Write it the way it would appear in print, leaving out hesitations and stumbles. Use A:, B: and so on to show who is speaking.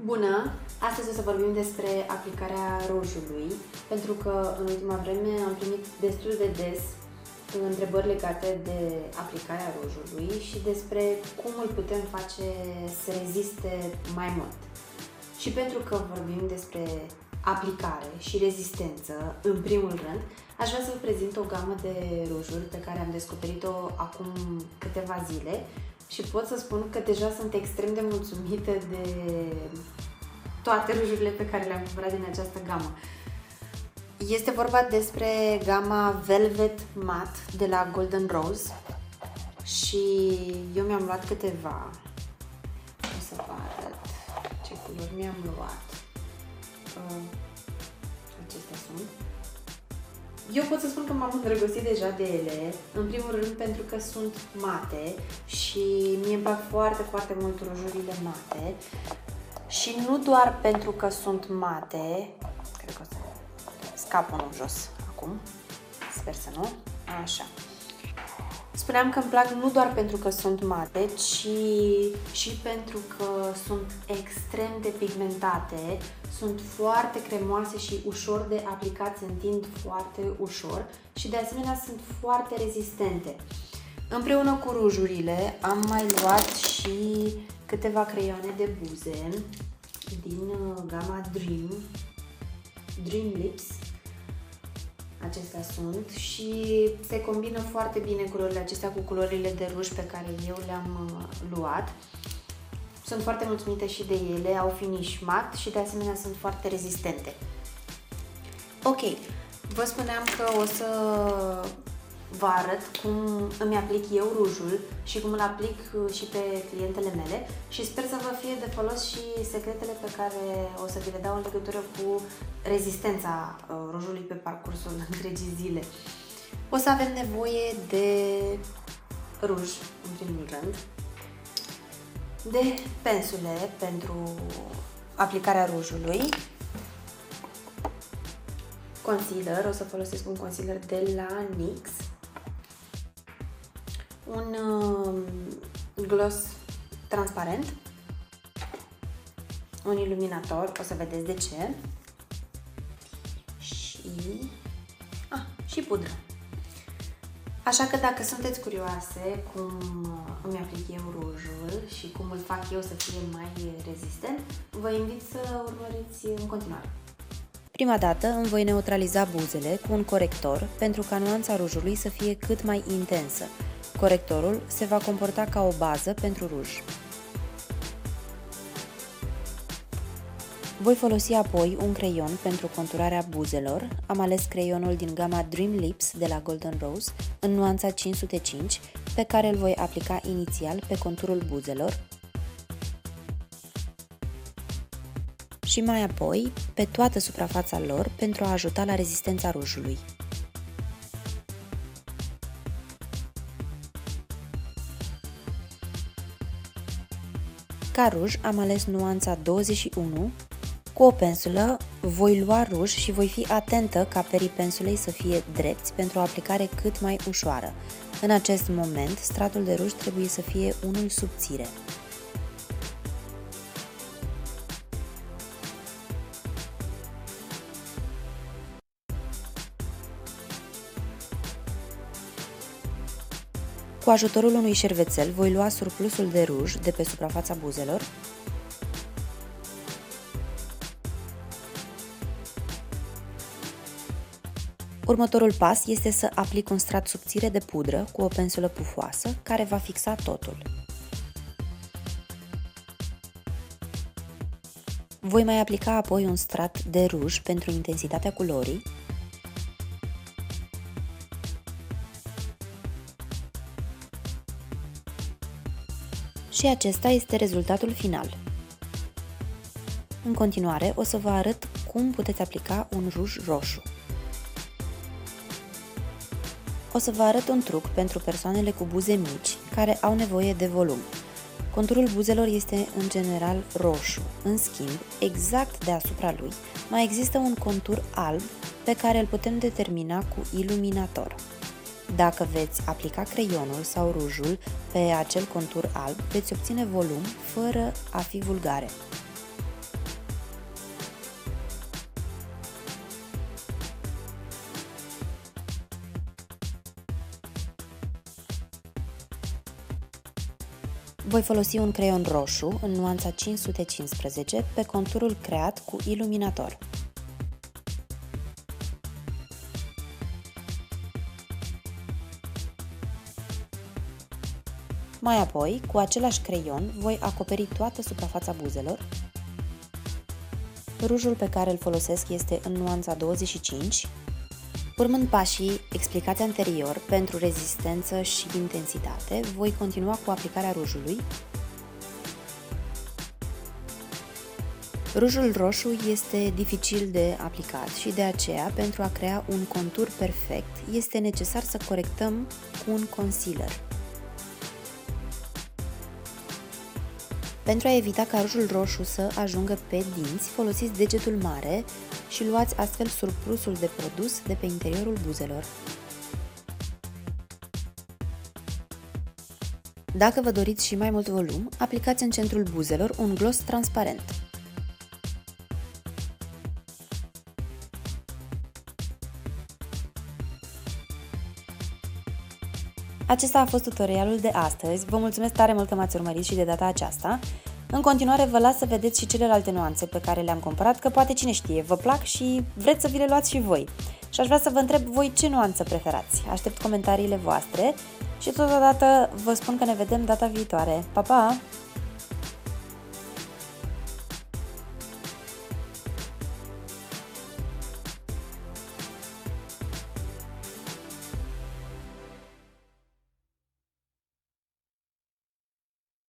A: Bună! Astăzi o să vorbim despre aplicarea rujului, pentru că în ultima vreme am primit destul de des întrebări legate de aplicarea rujului și despre cum îl putem face să reziste mai mult. Și pentru că vorbim despre aplicare și rezistență, în primul rând, aș vrea să vă prezint o gamă de rujuri pe care am descoperit-o acum câteva zile și pot să spun că deja sunt extrem de mulțumită de toate rujurile pe care le-am cumpărat din această gamă. Este vorba despre gama Velvet Matte de la Golden Rose și eu mi-am luat câteva. O să vă arăt ce culori mi-am luat. Acestea sunt. Eu pot să spun că m-am îndrăgostit deja de ele, în primul rând pentru că sunt mate și mie îmi plac foarte, foarte mult rujurile mate. Și nu doar pentru că sunt mate, cred că o să scap unul jos acum, sper să nu, așa. Spuneam că îmi plac nu doar pentru că sunt mate, ci și pentru că sunt extrem de pigmentate, sunt foarte cremoase și ușor de aplicat, se întind foarte ușor și de asemenea sunt foarte rezistente. Împreună cu rujurile am mai luat și câteva creioane de buze din gama Dream Lips. Acestea sunt și se combină foarte bine culorile acestea cu culorile de ruj pe care eu le-am luat. Sunt foarte mulțumită și de ele, au finish mat și de asemenea sunt foarte rezistente. Ok, vă spuneam că o să vă arăt cum îmi aplic eu rujul și cum îl aplic și pe clientele mele și sper să vă fie de folos și secretele pe care o să vi le dau în legătură cu rezistența rujului pe parcursul întregii zile. O să avem nevoie de ruj, în primul rând, de pensule pentru aplicarea rujului, concealer, o să folosesc un concealer de la NYX, un gloss transparent, un iluminator, o să vedeți de ce, și pudră. Așa că dacă sunteți curioase cum îmi aplic eu rujul și cum îl fac eu să fie mai rezistent, vă invit să urmăriți în continuare.
B: Prima dată îmi voi neutraliza buzele cu un corector pentru ca nuanța rujului să fie cât mai intensă. Corectorul se va comporta ca o bază pentru ruj. Voi folosi apoi un creion pentru conturarea buzelor. Am ales creionul din gama Dream Lips de la Golden Rose în nuanța 505, pe care îl voi aplica inițial pe conturul buzelor și mai apoi pe toată suprafața lor pentru a ajuta la rezistența rujului. Ca ruj am ales nuanța 21. Cu o pensulă voi lua ruj și voi fi atentă ca perii pensulei să fie drepți pentru o aplicare cât mai ușoară. În acest moment, stratul de ruj trebuie să fie unul subțire. Cu ajutorul unui șervețel voi lua surplusul de ruj de pe suprafața buzelor Următorul pas este să aplic un strat subțire de pudră cu o pensulă pufoasă care va fixa totul. Voi mai aplica apoi un strat de ruj pentru intensitatea culorii și acesta este rezultatul final. În continuare o să vă arăt cum puteți aplica un ruj roșu. O să vă arăt un truc pentru persoanele cu buze mici care au nevoie de volum. Conturul buzelor este în general roșu, în schimb, exact deasupra lui mai există un contur alb pe care îl putem determina cu iluminator. Dacă veți aplica creionul sau rujul pe acel contur alb, veți obține volum fără a fi vulgare. Voi folosi un creion roșu în nuanța 515 pe conturul creat cu iluminator. Mai apoi, cu același creion, voi acoperi toată suprafața buzelor. Rujul pe care îl folosesc este în nuanța 25. Urmând pașii explicați anterior pentru rezistență și intensitate, voi continua cu aplicarea rujului. Rujul roșu este dificil de aplicat și de aceea, pentru a crea un contur perfect, este necesar să corectăm cu un concealer. Pentru a evita ca rujul roșu să ajungă pe dinți, folosiți degetul mare și luați astfel surplusul de produs de pe interiorul buzelor. Dacă vă doriți și mai mult volum, aplicați în centrul buzelor un gloss transparent. Acesta a fost tutorialul de astăzi. Vă mulțumesc tare mult că m-ați urmărit și de data aceasta. În continuare vă las să vedeți și celelalte nuanțe pe care le-am comparat, că poate cine știe, vă plac și vreți să vi le luați și voi. Și aș vrea să vă întreb voi ce nuanță preferați. Aștept comentariile voastre și totodată vă spun că ne vedem data viitoare. Pa, pa!